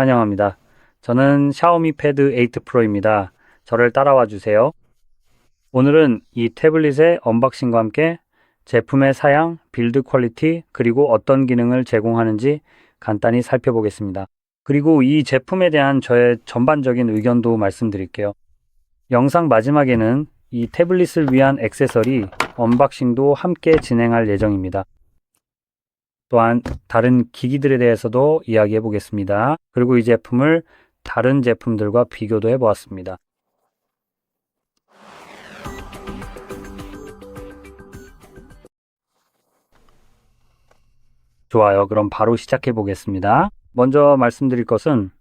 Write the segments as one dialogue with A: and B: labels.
A: 환영합니다. 저는 샤오미 패드 8 프로입니다. 저를 따라와 주세요. 오늘은 이 태블릿의 언박싱과 함께 제품의 사양, 빌드 퀄리티, 그리고 어떤 기능을 제공하는지 간단히 살펴보겠습니다. 그리고 이 제품에 대한 저의 전반적인 의견도 말씀드릴게요. 영상 마지막에는 이 태블릿을 위한 액세서리 언박싱도 함께 진행할 예정입니다. 또한 다른 기기들에 대해서도 이야기해 보겠습니다. 그리고 이 제품을 다른 제품들과 비교도 해 보았습니다. 좋아요. 그럼 바로 시작해 보겠습니다. 먼저 말씀드릴 것은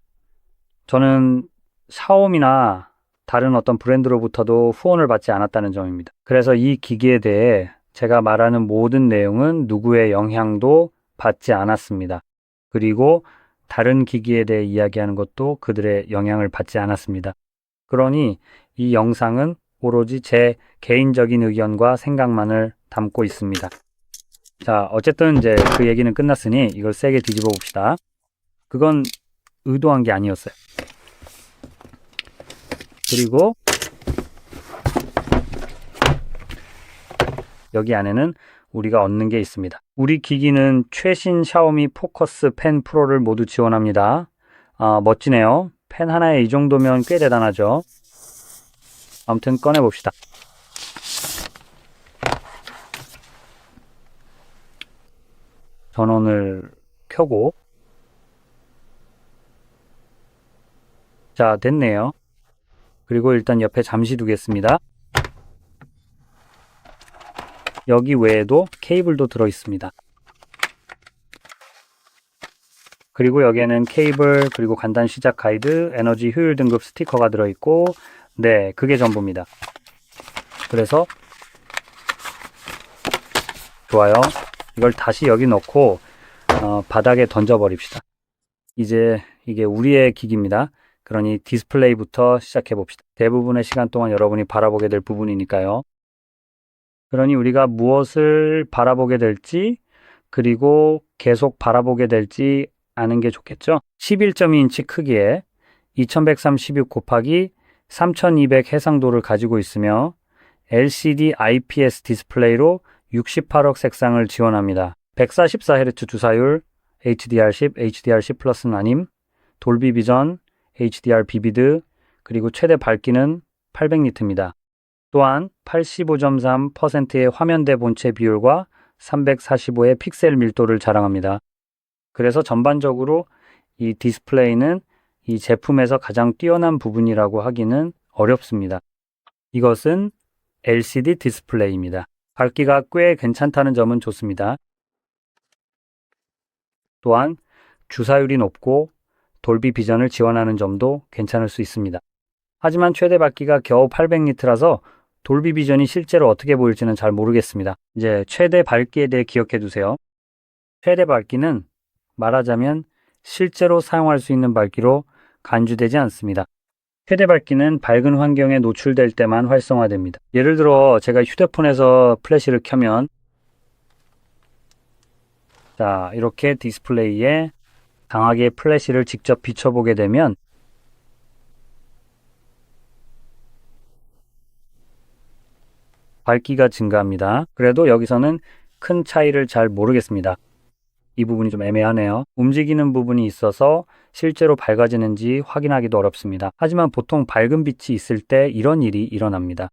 A: 저는 샤오미나 다른 어떤 브랜드로부터도 후원을 받지 않았다는 점입니다. 그래서 이 기기에 대해 제가 말하는 모든 내용은 누구의 영향도 받지 않았습니다. 그리고 다른 기기에 대해 이야기하는 것도 그들의 영향을 받지 않았습니다. 그러니 이 영상은 오로지 제 개인적인 의견과 생각만을 담고 있습니다. 자, 어쨌든 이제 그 얘기는 끝났으니 이걸 세게 뒤집어 봅시다. 그건 의도한 게 아니었어요. 그리고 여기 안에는 우리가 얻는 게 있습니다. 우리 기기는 최신 샤오미 포커스 펜 프로를 모두 지원합니다. 멋지네요. 펜 하나에 이 정도면 꽤 대단하죠. 아무튼 꺼내봅시다. 전원을 켜고 자, 됐네요. 그리고 일단 옆에 잠시 두겠습니다. 여기 외에도 케이블도 들어 있습니다. 그리고 여기에는 케이블, 그리고 간단 시작 가이드, 에너지 효율 등급 스티커가 들어있고, 네, 그게 전부입니다. 그래서 좋아요. 이걸 다시 여기 넣고 바닥에 던져버립시다. 이제 이게 우리의 기기입니다. 그러니 디스플레이부터 시작해 봅시다. 대부분의 시간 동안 여러분이 바라보게 될 부분이니까요. 그러니 우리가 무엇을 바라보게 될지, 그리고 계속 바라보게 될지 아는 게 좋겠죠. 11.2인치 크기에 2136 곱하기 3200 해상도를 가지고 있으며 LCD IPS 디스플레이로 68억 색상을 지원합니다. 144Hz 주사율, HDR10, HDR10 플러스는 아님, 돌비 비전, HDR 비비드, 그리고 최대 밝기는 800니트입니다. 또한 85.3%의 화면대 본체 비율과 345의 픽셀 밀도를 자랑합니다. 그래서 전반적으로 이 디스플레이는 이 제품에서 가장 뛰어난 부분이라고 하기는 어렵습니다. 이것은 LCD 디스플레이입니다. 밝기가 꽤 괜찮다는 점은 좋습니다. 또한 주사율이 높고 돌비 비전을 지원하는 점도 괜찮을 수 있습니다. 하지만 최대 밝기가 겨우 800니트라서 돌비 비전이 실제로 어떻게 보일지는 잘 모르겠습니다. 이제 최대 밝기에 대해 기억해 두세요. 최대 밝기는 말하자면 실제로 사용할 수 있는 밝기로 간주되지 않습니다. 최대 밝기는 밝은 환경에 노출될 때만 활성화됩니다. 예를 들어 제가 휴대폰에서 플래시를 켜면 자, 이렇게 디스플레이에 강하게 플래시를 직접 비춰보게 되면 밝기가 증가합니다. 그래도 여기서는 큰 차이를 잘 모르겠습니다. 이 부분이 좀 애매하네요. 움직이는 부분이 있어서 실제로 밝아지는지 확인하기도 어렵습니다. 하지만 보통 밝은 빛이 있을 때 이런 일이 일어납니다.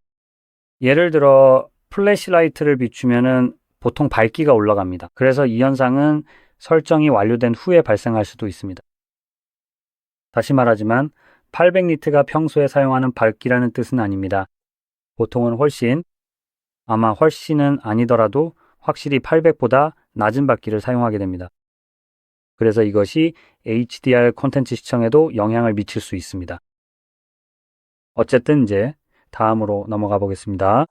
A: 예를 들어 플래시라이트를 비추면은 보통 밝기가 올라갑니다. 그래서 이 현상은 설정이 완료된 후에 발생할 수도 있습니다. 다시 말하지만 800니트가 평소에 사용하는 밝기라는 뜻은 아닙니다. 보통은 아마 훨씬은 아니더라도 확실히 800보다 낮은 밝기를 사용하게 됩니다. 그래서 이것이 HDR 콘텐츠 시청에도 영향을 미칠 수 있습니다. 어쨌든 이제 다음으로 넘어가 보겠습니다.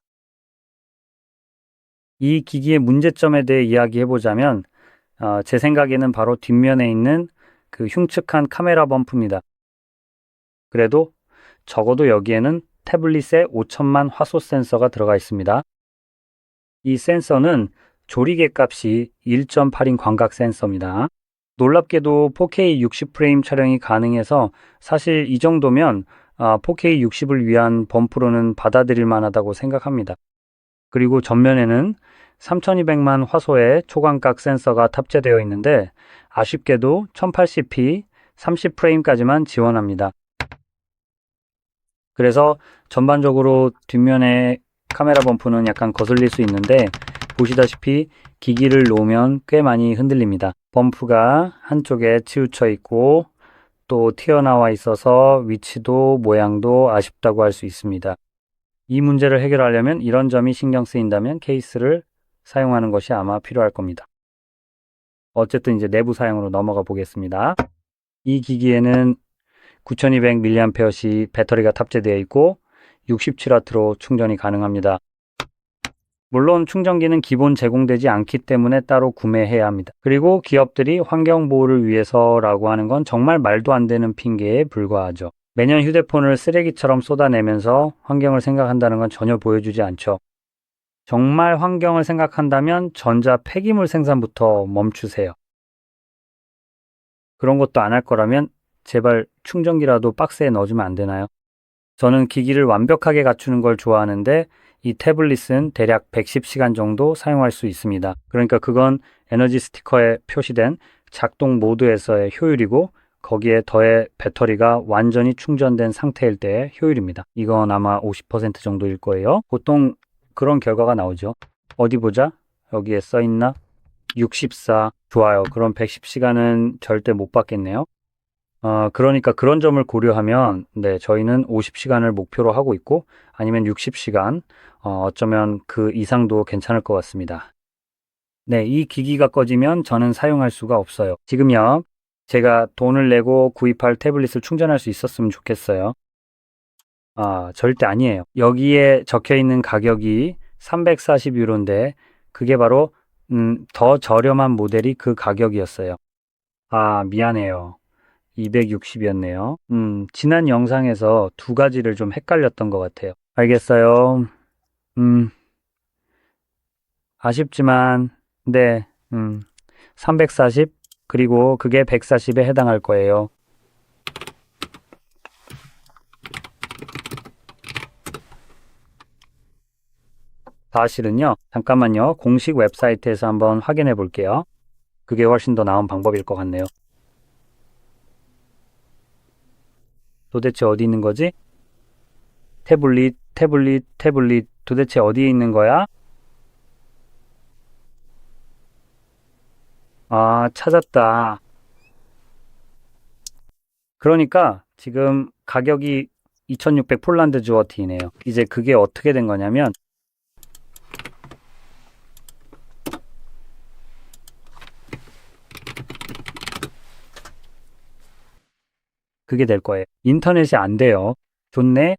A: 이 기기의 문제점에 대해 이야기해 보자면 제 생각에는 바로 뒷면에 있는 그 흉측한 카메라 범프입니다. 그래도 적어도 여기에는 태블릿에 5천만 화소 센서가 들어가 있습니다. 이 센서는 조리개 값이 1.8인 광각 센서입니다. 놀랍게도 4K 60프레임 촬영이 가능해서 사실 이 정도면 4K 60을 위한 범프로는 받아들일 만하다고 생각합니다. 그리고 전면에는 3200만 화소의 초광각 센서가 탑재되어 있는데 아쉽게도 1080p 30프레임까지만 지원합니다. 그래서 전반적으로 뒷면의 카메라 범프는 약간 거슬릴 수 있는데 보시다시피 기기를 놓으면 꽤 많이 흔들립니다. 범프가 한쪽에 치우쳐 있고 또 튀어나와 있어서 위치도 모양도 아쉽다고 할 수 있습니다. 이 문제를 해결하려면 이런 점이 신경 쓰인다면 케이스를 사용하는 것이 아마 필요할 겁니다. 어쨌든 이제 내부 사양으로 넘어가 보겠습니다. 이 기기에는 9200mAh 배터리가 탑재되어 있고 67W로 충전이 가능합니다. 물론 충전기는 기본 제공되지 않기 때문에 따로 구매해야 합니다. 그리고 기업들이 환경 보호를 위해서라고 하는 건 정말 말도 안 되는 핑계에 불과하죠. 매년 휴대폰을 쓰레기처럼 쏟아내면서 환경을 생각한다는 건 전혀 보여주지 않죠. 정말 환경을 생각한다면 전자 폐기물 생산부터 멈추세요. 그런 것도 안 할 거라면 제발 충전기라도 박스에 넣어주면 안 되나요? 저는 기기를 완벽하게 갖추는 걸 좋아하는데 이 태블릿은 대략 110시간 정도 사용할 수 있습니다. 그러니까 그건 에너지 스티커에 표시된 작동 모드에서의 효율이고 거기에 더해 배터리가 완전히 충전된 상태일 때의 효율입니다. 이건 아마 50% 정도일 거예요. 보통 그런 결과가 나오죠. 어디 보자. 여기에 써있나? 64. 좋아요. 그럼 110시간은 절대 못 받겠네요. 그러니까 그런 점을 고려하면, 네, 저희는 50시간을 목표로 하고 있고, 아니면 60시간, 어쩌면 그 이상도 괜찮을 것 같습니다. 네, 이 기기가 꺼지면 저는 사용할 수가 없어요. 지금요, 제가 돈을 내고 구입할 태블릿을 충전할 수 있었으면 좋겠어요. 절대 아니에요. 여기에 적혀 있는 가격이 340유로인데, 그게 바로, 더 저렴한 모델이 그 가격이었어요. 미안해요. 260이었네요. 지난 영상에서 두 가지를 좀 헷갈렸던 것 같아요. 알겠어요. 음, 아쉽지만, 네, 340, 그리고 그게 140에 해당할 거예요. 사실은요, 잠깐만요. 공식 웹사이트에서 한번 확인해 볼게요. 그게 훨씬 더 나은 방법일 것 같네요. 도대체 어디 있는 거지? 태블릿, 도대체 어디에 있는 거야? 찾았다. 그러니까 지금 가격이 2600 폴란드 주어티네요. 이제 그게 어떻게 된 거냐면 그게 될 거예요. 인터넷이 안 돼요. 좋네.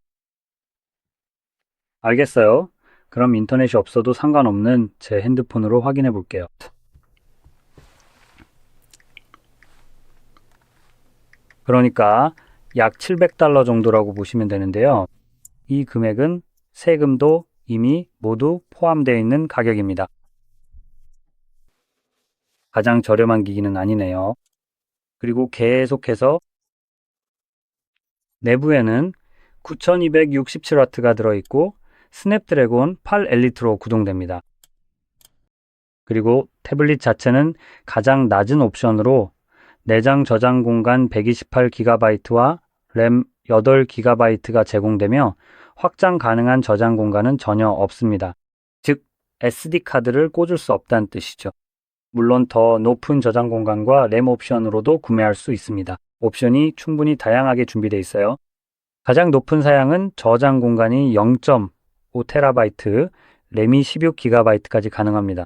A: 알겠어요. 그럼 인터넷이 없어도 상관없는 제 핸드폰으로 확인해 볼게요. 그러니까 약 700달러 정도라고 보시면 되는데요. 이 금액은 세금도 이미 모두 포함되어 있는 가격입니다. 가장 저렴한 기기는 아니네요. 그리고 계속해서 내부에는 9267W가 들어있고 스냅드래곤 8 엘리트로 구동됩니다. 그리고 태블릿 자체는 가장 낮은 옵션으로 내장 저장 공간 128GB와 램 8GB가 제공되며 확장 가능한 저장 공간은 전혀 없습니다. 즉, SD카드를 꽂을 수 없다는 뜻이죠. 물론 더 높은 저장 공간과 램 옵션으로도 구매할 수 있습니다. 옵션이 충분히 다양하게 준비되어 있어요. 가장 높은 사양은 저장 공간이 0.5TB, 램이 16GB까지 가능합니다.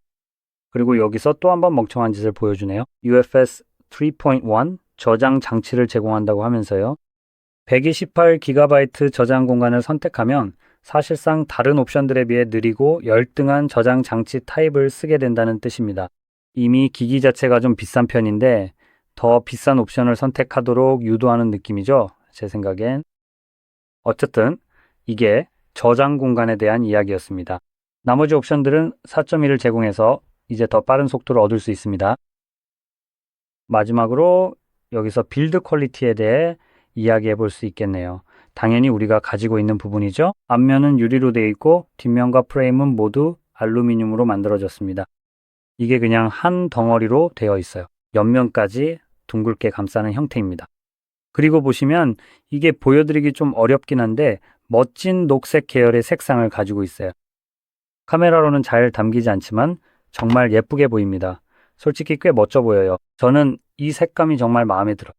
A: 그리고 여기서 또 한번 멍청한 짓을 보여주네요. UFS 3.1 저장 장치를 제공한다고 하면서요. 128GB 저장 공간을 선택하면 사실상 다른 옵션들에 비해 느리고 열등한 저장 장치 타입을 쓰게 된다는 뜻입니다. 이미 기기 자체가 좀 비싼 편인데 더 비싼 옵션을 선택하도록 유도하는 느낌이죠. 제 생각엔. 어쨌든 이게 저장 공간에 대한 이야기였습니다. 나머지 옵션들은 4.1을 제공해서 이제 더 빠른 속도를 얻을 수 있습니다. 마지막으로 여기서 빌드 퀄리티에 대해 이야기해 볼 수 있겠네요. 당연히 우리가 가지고 있는 부분이죠. 앞면은 유리로 되어 있고 뒷면과 프레임은 모두 알루미늄으로 만들어졌습니다. 이게 그냥 한 덩어리로 되어 있어요. 옆면까지 둥글게 감싸는 형태입니다. 그리고 보시면 이게 보여드리기 좀 어렵긴 한데 멋진 녹색 계열의 색상을 가지고 있어요. 카메라로는 잘 담기지 않지만 정말 예쁘게 보입니다. 솔직히 꽤 멋져 보여요. 저는 이 색감이 정말 마음에 들어요.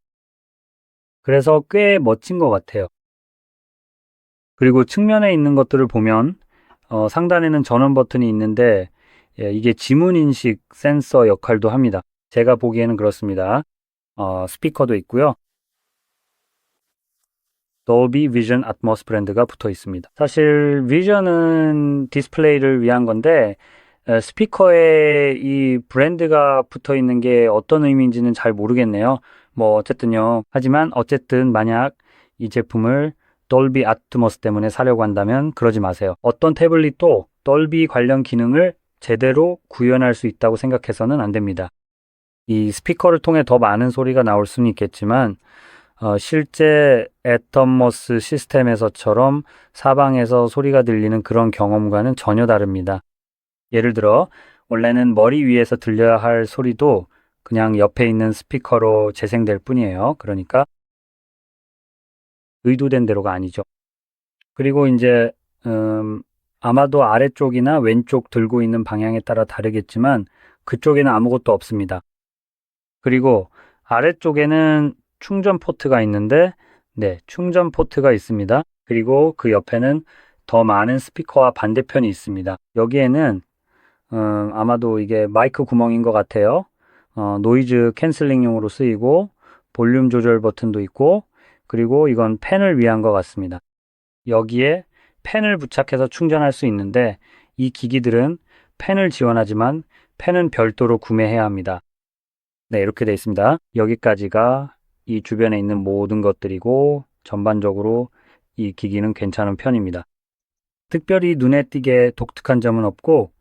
A: 그래서 꽤 멋진 것 같아요. 그리고 측면에 있는 것들을 보면 상단에는 전원 버튼이 있는데 이게 지문 인식 센서 역할도 합니다. 제가 보기에는 그렇습니다. 스피커도 있고요. dolby vision atmos 브랜드가 붙어 있습니다. 사실 vision은 디스플레이를 위한 건데 스피커에 이 브랜드가 붙어 있는 게 어떤 의미인지는 잘 모르겠네요. 뭐 어쨌든요. 하지만 어쨌든 만약 이 제품을 dolby atmos 때문에 사려고 한다면 그러지 마세요. 어떤 태블릿도 dolby 관련 기능을 제대로 구현할 수 있다고 생각해서는 안 됩니다. 이 스피커를 통해 더 많은 소리가 나올 수는 있겠지만 실제 애터모스 시스템에서처럼 사방에서 소리가 들리는 그런 경험과는 전혀 다릅니다. 예를 들어 원래는 머리 위에서 들려야 할 소리도 그냥 옆에 있는 스피커로 재생될 뿐이에요. 그러니까 의도된 대로가 아니죠. 그리고 이제 아마도 아래쪽이나 왼쪽 들고 있는 방향에 따라 다르겠지만 그쪽에는 아무것도 없습니다. 그리고 아래쪽에는 충전 포트가 있는데 네, 충전 포트가 있습니다. 그리고 그 옆에는 더 많은 스피커와 반대편이 있습니다. 여기에는 아마도 이게 마이크 구멍인 것 같아요. 노이즈 캔슬링용으로 쓰이고 볼륨 조절 버튼도 있고 그리고 이건 펜을 위한 것 같습니다. 여기에 펜을 부착해서 충전할 수 있는데 이 기기들은 펜을 지원하지만 펜은 별도로 구매해야 합니다. 네, 이렇게 되어 있습니다. 여기까지가 이 주변에 있는 모든 것들이고 전반적으로 이 기기는 괜찮은 편입니다. 특별히 눈에 띄게 독특한 점은 없고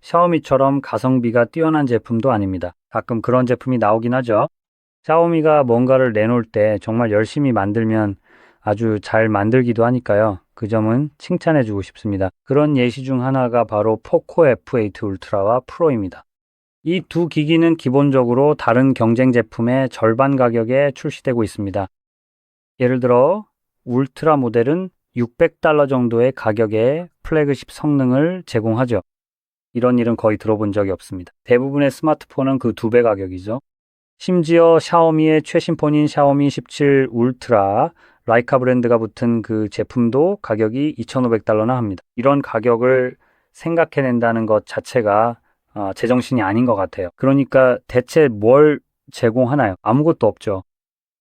A: 샤오미처럼 가성비가 뛰어난 제품도 아닙니다. 가끔 그런 제품이 나오긴 하죠. 샤오미가 뭔가를 내놓을 때 정말 열심히 만들면 아주 잘 만들기도 하니까요. 그 점은 칭찬해주고 싶습니다. 그런 예시 중 하나가 바로 포코 F8 울트라와 프로입니다. 이 두 기기는 기본적으로 다른 경쟁 제품의 절반 가격에 출시되고 있습니다. 예를 들어 울트라 모델은 $600 정도의 가격에 플래그십 성능을 제공하죠. 이런 일은 거의 들어본 적이 없습니다. 대부분의 스마트폰은 그 2배 가격이죠. 심지어 샤오미의 최신 폰인 샤오미 17 울트라 라이카 브랜드가 붙은 그 제품도 가격이 $2,500나 합니다. 이런 가격을 생각해낸다는 것 자체가 제정신이 아닌 것 같아요. 그러니까 대체 뭘 제공하나요? 아무것도 없죠.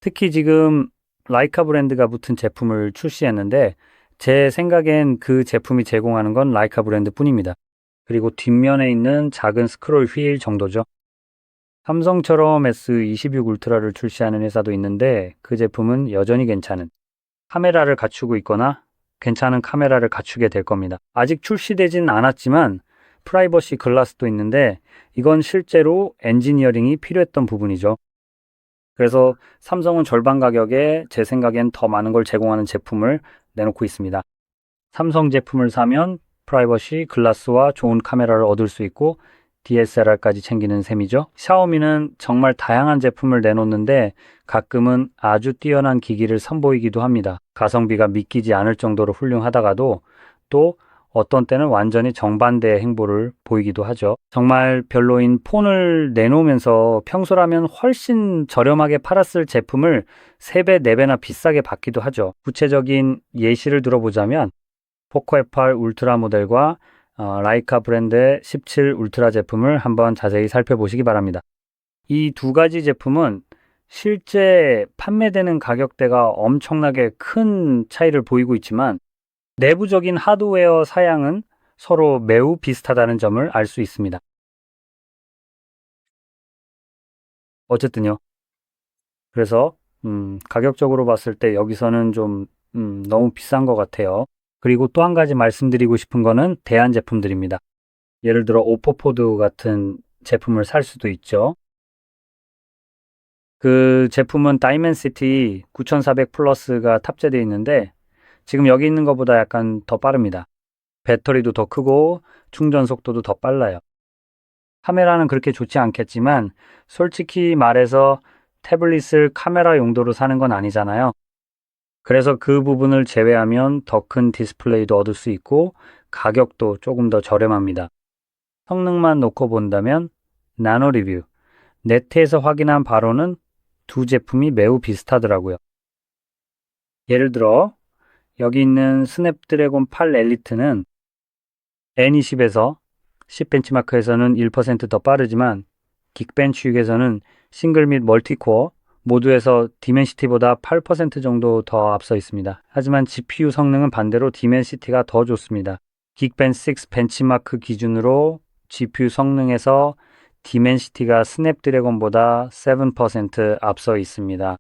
A: 특히 지금 라이카 브랜드가 붙은 제품을 출시했는데 제 생각엔 그 제품이 제공하는 건 라이카 브랜드 뿐입니다. 그리고 뒷면에 있는 작은 스크롤 휠 정도죠. 삼성처럼 S26 울트라를 출시하는 회사도 있는데 그 제품은 여전히 괜찮은 카메라를 갖추고 있거나 괜찮은 카메라를 갖추게 될 겁니다. 아직 출시되진 않았지만 프라이버시 글라스도 있는데 이건 실제로 엔지니어링이 필요했던 부분이죠. 그래서 삼성은 절반 가격에 제 생각엔 더 많은 걸 제공하는 제품을 내놓고 있습니다. 삼성 제품을 사면 프라이버시 글라스와 좋은 카메라를 얻을 수 있고 DSLR까지 챙기는 셈이죠. 샤오미는 정말 다양한 제품을 내놓는데 가끔은 아주 뛰어난 기기를 선보이기도 합니다. 가성비가 믿기지 않을 정도로 훌륭하다가도 또 어떤 때는 완전히 정반대의 행보를 보이기도 하죠. 정말 별로인 폰을 내놓으면서 평소라면 훨씬 저렴하게 팔았을 제품을 3배, 4배나 비싸게 받기도 하죠. 구체적인 예시를 들어보자면 포코 F8 울트라 모델과 라이카 브랜드의 17 울트라 제품을 한번 자세히 살펴보시기 바랍니다. 이 두 가지 제품은 실제 판매되는 가격대가 엄청나게 큰 차이를 보이고 있지만 내부적인 하드웨어 사양은 서로 매우 비슷하다는 점을 알 수 있습니다. 어쨌든요. 그래서 가격적으로 봤을 때 여기서는 좀 너무 비싼 것 같아요. 그리고 또 한 가지 말씀드리고 싶은 거는 대안 제품들입니다. 예를 들어 오포포드 같은 제품을 살 수도 있죠. 그 제품은 다이멘시티 9400 플러스가 탑재되어 있는데 지금 여기 있는 것보다 약간 더 빠릅니다. 배터리도 더 크고 충전 속도도 더 빨라요. 카메라는 그렇게 좋지 않겠지만 솔직히 말해서 태블릿을 카메라 용도로 사는 건 아니잖아요. 그래서 그 부분을 제외하면 더 큰 디스플레이도 얻을 수 있고 가격도 조금 더 저렴합니다. 성능만 놓고 본다면 나노 리뷰, 네트에서 확인한 바로는 두 제품이 매우 비슷하더라고요. 예를 들어 여기 있는 스냅드래곤 8 엘리트는 N20에서 10 벤치마크에서는 1%더 빠르지만 긱벤치육에서는 싱글 및 멀티코어 모두에서 디멘시티보다 8% 정도 더 앞서 있습니다. 하지만 GPU 성능은 반대로 디멘시티가 더 좋습니다. 긱벤6 벤치마크 기준으로 GPU 성능에서 디멘시티가 스냅드래곤보다 7% 앞서 있습니다.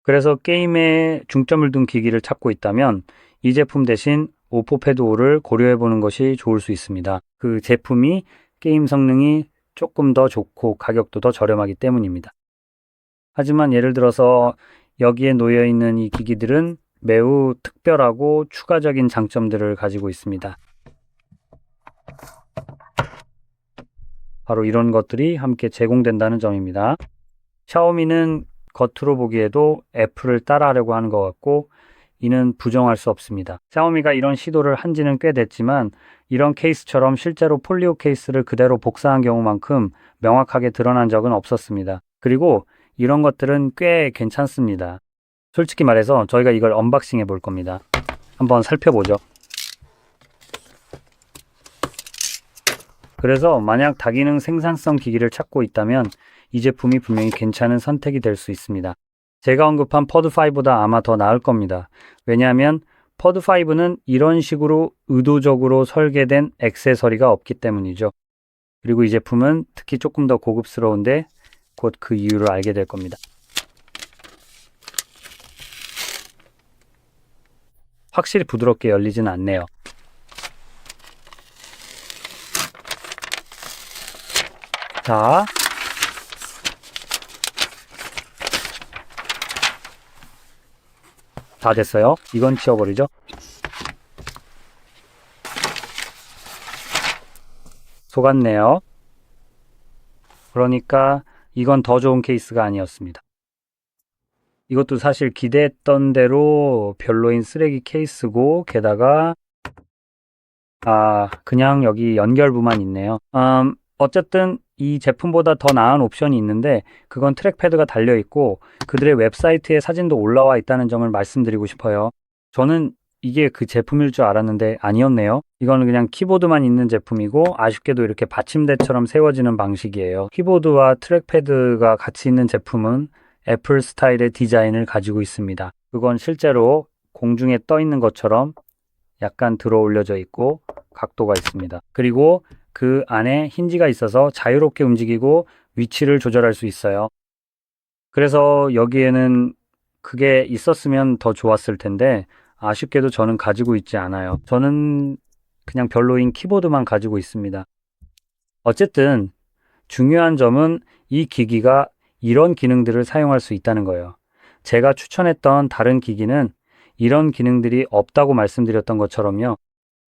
A: 그래서 게임에 중점을 둔 기기를 찾고 있다면 이 제품 대신 오포 패드 5를 고려해 보는 것이 좋을 수 있습니다. 그 제품이 게임 성능이 조금 더 좋고 가격도 더 저렴하기 때문입니다. 하지만 예를 들어서 여기에 놓여 있는 이 기기들은 매우 특별하고 추가적인 장점들을 가지고 있습니다. 바로 이런 것들이 함께 제공된다는 점입니다. 샤오미는 겉으로 보기에도 애플을 따라하려고 하는 것 같고 이는 부정할 수 없습니다. 샤오미가 이런 시도를 한 지는 꽤 됐지만 이런 케이스처럼 실제로 폴리오 케이스를 그대로 복사한 경우만큼 명확하게 드러난 적은 없었습니다. 그리고 이런 것들은 꽤 괜찮습니다. 솔직히 말해서 저희가 이걸 언박싱 해볼 겁니다. 한번 살펴보죠. 그래서 만약 다기능 생산성 기기를 찾고 있다면 이 제품이 분명히 괜찮은 선택이 될 수 있습니다. 제가 언급한 퍼드5보다 아마 더 나을 겁니다. 왜냐하면 퍼드5는 이런 식으로 의도적으로 설계된 액세서리가 없기 때문이죠. 그리고 이 제품은 특히 조금 더 고급스러운데 곧 그 이유를 알게 될 겁니다. 확실히 부드럽게 열리지는 않네요. 자, 다 됐어요. 이건 치워버리죠. 속았네요. 그러니까 이건 더 좋은 케이스가 아니었습니다. 이것도 사실 기대했던 대로 별로인 쓰레기 케이스고 게다가 그냥 여기 연결부만 있네요. 어쨌든 이 제품보다 더 나은 옵션이 있는데 그건 트랙패드가 달려있고 그들의 웹사이트에 사진도 올라와 있다는 점을 말씀드리고 싶어요. 저는 이게 그 제품일 줄 알았는데 아니었네요. 이거는 그냥 키보드만 있는 제품이고 아쉽게도 이렇게 받침대처럼 세워지는 방식이에요. 키보드와 트랙패드가 같이 있는 제품은 애플 스타일의 디자인을 가지고 있습니다. 그건 실제로 공중에 떠 있는 것처럼 약간 들어 올려져 있고 각도가 있습니다. 그리고 그 안에 힌지가 있어서 자유롭게 움직이고 위치를 조절할 수 있어요. 그래서 여기에는 그게 있었으면 더 좋았을 텐데 아쉽게도 저는 가지고 있지 않아요. 저는 그냥 별로인 키보드만 가지고 있습니다. 어쨌든 중요한 점은 이 기기가 이런 기능들을 사용할 수 있다는 거예요. 제가 추천했던 다른 기기는 이런 기능들이 없다고 말씀드렸던 것처럼요.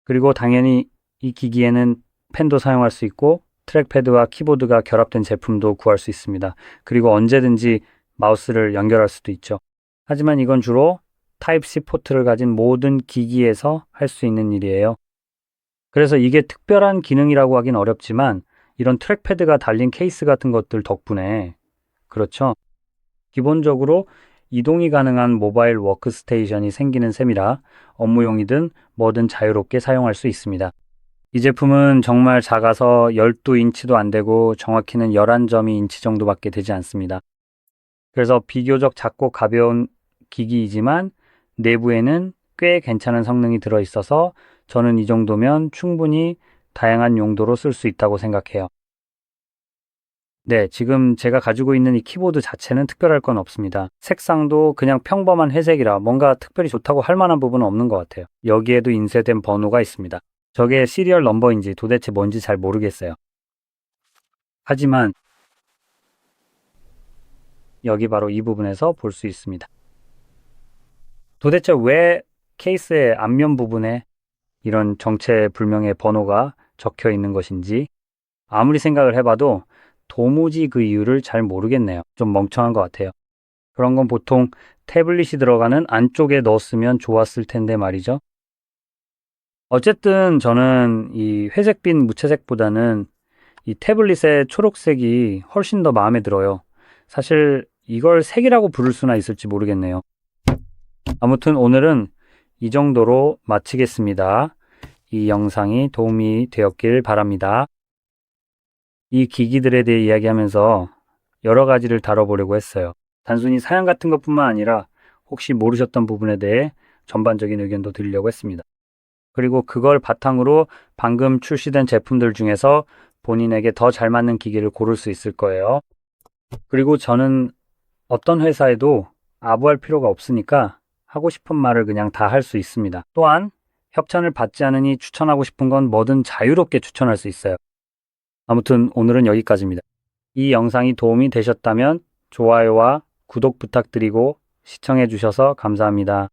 A: 그리고 당연히 이 기기에는 펜도 사용할 수 있고 트랙패드와 키보드가 결합된 제품도 구할 수 있습니다. 그리고 언제든지 마우스를 연결할 수도 있죠. 하지만 이건 주로 타입C 포트를 가진 모든 기기에서 할 수 있는 일이에요. 그래서 이게 특별한 기능이라고 하긴 어렵지만 이런 트랙패드가 달린 케이스 같은 것들 덕분에 그렇죠. 기본적으로 이동이 가능한 모바일 워크스테이션이 생기는 셈이라 업무용이든 뭐든 자유롭게 사용할 수 있습니다. 이 제품은 정말 작아서 12인치도 안 되고 정확히는 11.2인치 정도밖에 되지 않습니다. 그래서 비교적 작고 가벼운 기기이지만 내부에는 꽤 괜찮은 성능이 들어있어서 저는 이 정도면 충분히 다양한 용도로 쓸 수 있다고 생각해요. 네, 지금 제가 가지고 있는 이 키보드 자체는 특별할 건 없습니다. 색상도 그냥 평범한 회색이라 뭔가 특별히 좋다고 할 만한 부분은 없는 것 같아요. 여기에도 인쇄된 번호가 있습니다. 저게 시리얼 넘버인지 도대체 뭔지 잘 모르겠어요. 하지만 여기 바로 이 부분에서 볼 수 있습니다. 도대체 왜 케이스의 앞면 부분에 이런 정체불명의 번호가 적혀 있는 것인지 아무리 생각을 해봐도 도무지 그 이유를 잘 모르겠네요. 좀 멍청한 것 같아요. 그런 건 보통 태블릿이 들어가는 안쪽에 넣었으면 좋았을 텐데 말이죠. 어쨌든 저는 이 회색빛 무채색보다는 이 태블릿의 초록색이 훨씬 더 마음에 들어요. 사실 이걸 색이라고 부를 수나 있을지 모르겠네요. 아무튼 오늘은 이 정도로 마치겠습니다. 이 영상이 도움이 되었길 바랍니다. 이 기기들에 대해 이야기하면서 여러 가지를 다뤄보려고 했어요. 단순히 사양 같은 것뿐만 아니라 혹시 모르셨던 부분에 대해 전반적인 의견도 드리려고 했습니다. 그리고 그걸 바탕으로 방금 출시된 제품들 중에서 본인에게 더 잘 맞는 기기를 고를 수 있을 거예요. 그리고 저는 어떤 회사에도 아부할 필요가 없으니까 하고 싶은 말을 그냥 다 할 수 있습니다. 또한 협찬을 받지 않으니 추천하고 싶은 건 뭐든 자유롭게 추천할 수 있어요. 아무튼 오늘은 여기까지입니다. 이 영상이 도움이 되셨다면 좋아요와 구독 부탁드리고 시청해 주셔서 감사합니다.